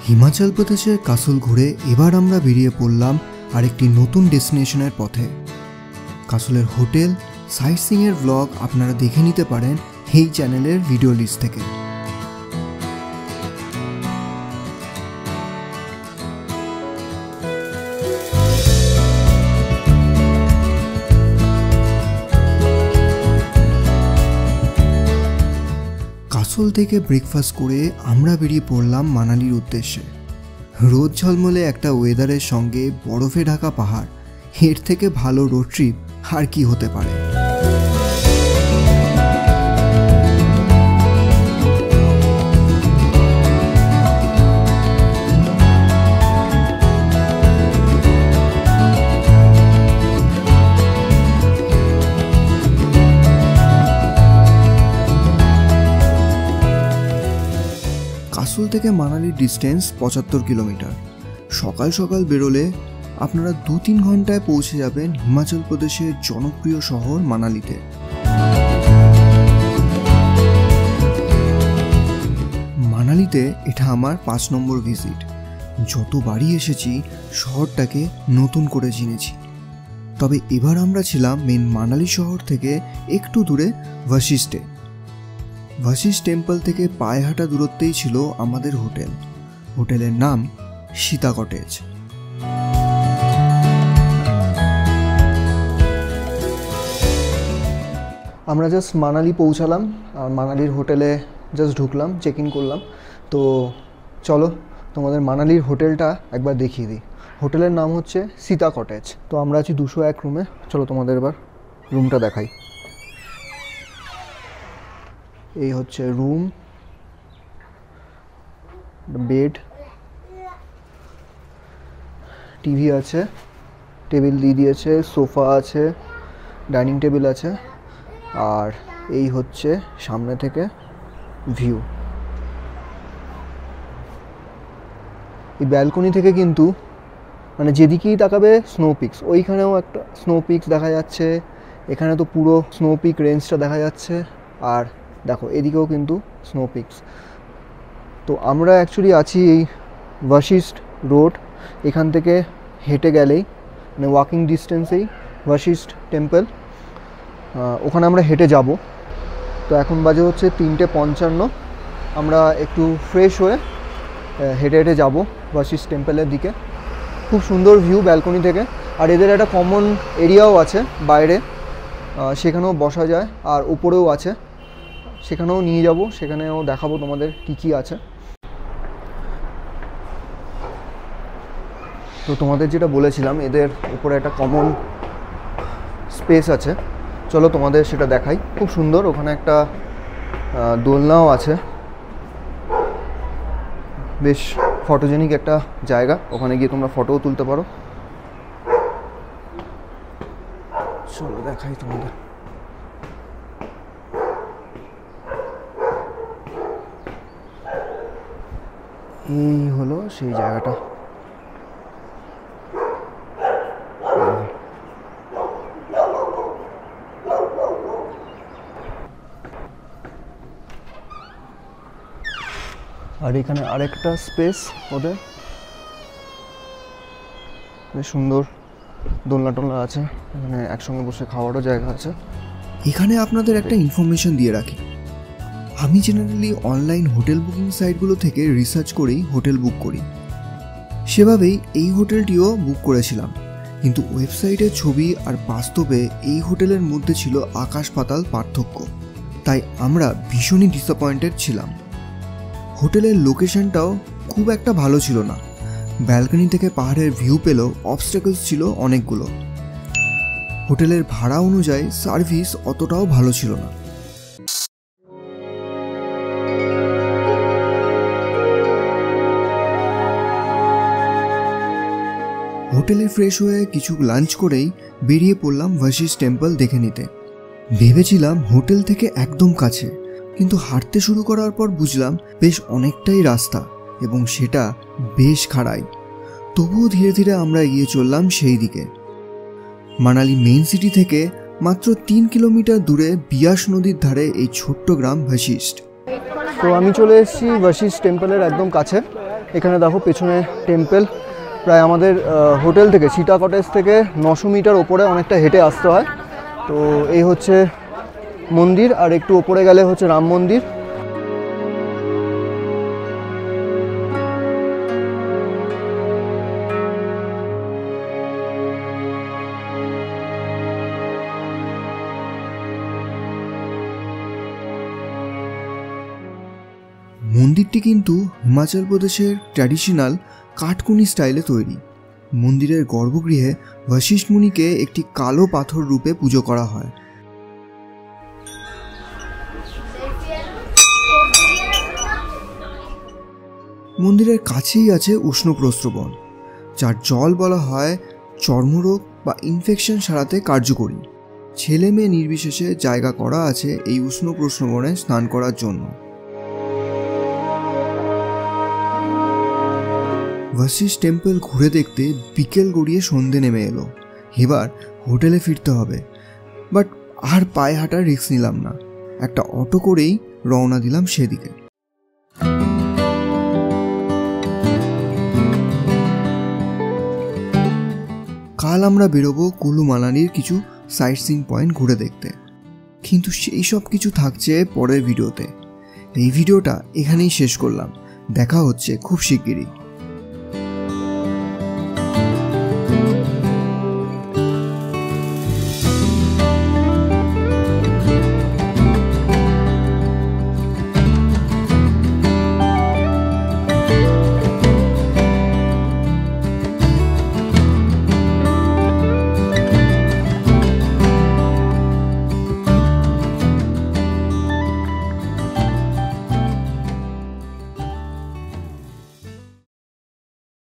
হিমাচল প্রদেশের কাসল ঘুরে এবার আমরা বেরিয়ে পড়লাম আরেকটি নতুন ডেস্টিনেশনের পথে। কাসলের হোটেল সাইট সিইংয়ের ব্লগ আপনারা দেখে নিতে পারেন এই চ্যানেলের ভিডিও লিস্ট থেকে। কাসল থেকে ব্রেকফাস্ট করে আমরা বেরিয়ে পড়লাম মানালির উদ্দেশ্যে। রোদ ঝলমলে একটা ওয়েদারের সঙ্গে বরফে ঢাকা পাহাড়, এর থেকে ভালো রোড ট্রিপ আর কি হতে পারে। কাসল থেকে মানালির ডিস্টেন্স 75 কিলোমিটার। সকাল সকাল বেরোলে আপনারা 2-3 ঘন্টায় পৌঁছে যাবেন হিমাচল প্রদেশের জনপ্রিয় শহর মানালিতে। মানালিতে এটা আমার 5 নম্বর ভিজিট। যতবারই এসেছি শহরটাকে নতুন করে চিনেছি। তবে এবার আমরা ছিলাম মেন মানালি শহর থেকে একটু দূরে ভাশিষ্ঠে। ভাশিষ্ঠ টেম্পল থেকে পায়ে হাঁটা দূরত্বেই ছিল আমাদের হোটেল। হোটেলের নাম সীতা কটেজ। আমরা জাস্ট মানালি পৌঁছালাম আর মানালির হোটেলে জাস্ট ঢুকলাম, চেক ইন করলাম। তো চলো তোমাদের মানালির হোটেলটা একবার দেখিয়ে দিই। হোটেলের নাম হচ্ছে সীতা কটেজ। তো আমরা আছি 201 রুমে। চলো তোমাদের এবার রুমটা দেখাই। এই হচ্ছে রুম, বেড, টিভি আছে, টেবিল দিয়ে দিয়েছে, সোফা আছে, ডাইনিং টেবিল আছে, আর এই হচ্ছে সামনে থেকে ভিউ। এই ব্যালকনি থেকে কিন্তু মানে যেদিকেই তাকাবে স্নো পিকস। ওইখানেও একটা স্নো পিকস দেখা যাচ্ছে, এখানে তো পুরো স্নো পিক রেঞ্জটা দেখা যাচ্ছে, আর দেখো এদিকেও কিন্তু স্নো পিকস। তো আমরা অ্যাকচুয়ালি আছি এই ভাশিষ্ঠ রোড। এখান থেকে হেঁটে গেলেই মানে ওয়াকিং ডিস্টেন্সেই ভাশিষ্ঠ টেম্পল, ওখানে আমরা হেঁটে যাব। তো এখন বাজে হচ্ছে 3:55। আমরা একটু ফ্রেশ হয়ে হেঁটে হেঁটে যাব ভাশিষ্ঠ টেম্পলের দিকে। খুব সুন্দর ভিউ ব্যালকনি থেকে। আর এদের একটা কমন এরিয়াও আছে বাইরে, সেখানেও বসা যায়, আর উপরেও আছে, সেখানেও নিয়ে যাব, সেখানেও দেখাবো তোমাদের কী কী আছে। তো তোমাদের যেটা বলেছিলাম, এদের উপরে একটা কমন স্পেস আছে, চলো তোমাদের সেটা দেখাই। খুব সুন্দর, ওখানে একটা দোলনাও আছে, বেশ ফটোজেনিক একটা জায়গা। ওখানে গিয়ে তোমরা ফটোও তুলতে পারো। চলো দেখাই তোমাদের। এই হলো সেই জায়গাটা। আর এখানে আরেকটা স্পেস ওদের, বেশ সুন্দর দোলনা টোলনা আছে, এখানে একসঙ্গে বসে খাওয়ারও জায়গা আছে। এখানে আপনাদের একটা ইনফরমেশন দিয়ে রাখি, আমি জেনারেলি অনলাইন হোটেল বুকিং সাইটগুলো থেকে রিসার্চ করেই হোটেল বুক করি। সেভাবেই এই হোটেলটিও বুক করেছিলাম, কিন্তু ওয়েবসাইটের ছবি আর বাস্তবে এই হোটেলের মধ্যে ছিল আকাশ পাতাল পার্থক্য। তাই আমরা ভীষণই ডিসঅ্যাপয়েন্টেড ছিলাম। হোটেলের লোকেশনটাও খুব একটা ভালো ছিল না। ব্যালকনি থেকে পাহাড়ের ভিউ পেলেও অবস্ট্যাকলস ছিল অনেকগুলো। হোটেলের ভাড়া অনুযায়ী সার্ভিস অতটাও ভালো ছিল না। হোটেলে ফ্রেশ হয়ে কিছু লাঞ্চ করেই বেরিয়ে পড়লাম ভাশিষ্ঠ টেম্পল দেখে নিতে। ভেবেছিলাম হোটেল থেকে একদম কাছে, কিন্তু হাঁটতে শুরু করার পর বুঝলাম বেশ অনেকটাই রাস্তা, এবং সেটা বেশ খাড়াই। তবুও ধীরে ধীরে আমরা এগিয়ে চললাম সেই দিকে। মানালি মেইন সিটি থেকে মাত্র 3 কিলোমিটার দূরে বিয়াস নদীর ধারে এই ছোট্ট গ্রাম ভাশিষ্ঠ। তো আমি চলে এসেছি ভাশিষ্ঠ টেম্পলের একদম কাছে। এখানে দেখো পেছনে টেম্পল। প্রায় আমাদের হোটেল থেকে সীতা কটেজ থেকে 900 মিটার ওপরে অনেকটা হেঁটে আসতে হয়। তো এই হচ্ছে মন্দির, আর একটু ওপরে গেলে হচ্ছে রাম মন্দির। মন্দিরটি কিন্তু হিমাচল প্রদেশের ট্র্যাডিশনাল কাঠকুনি স্টাইলে তৈরি। মন্দিরের গর্ভগৃহে বশিষ্ঠ মুনিকে একটি কালো পাথর রূপে পুজো করা হয়। মন্দিরের কাছেই আছে উষ্ণ প্রস্রবণ, যার জল বলা হয় চর্মরোগ বা ইনফেকশন সারাতে কার্যকরী। ছেলে মেয়ে নির্বিশেষে জায়গা করা আছে এই উষ্ণ প্রস্রবণে স্নান করার জন্য। বশিষ্ঠ টেম্পল ঘুরে দেখতে বিকেল গড়িয়ে সন্ধে নেমে এলো। এবার হোটেলে ফিরতে হবে, বাট আর পায়ে হাঁটার রিস্ক নিলাম না। একটা অটো করেই রওনা দিলাম সেদিকে। কাল আমরা বেরোবো কুলু মানালির কিছু সাইট সিইং পয়েন্ট ঘুরে দেখতে, কিন্তু সেই সব কিছু থাকছে পরের ভিডিওতে। এই ভিডিওটা এখানেই শেষ করলাম, দেখা হচ্ছে খুব শিগগিরই।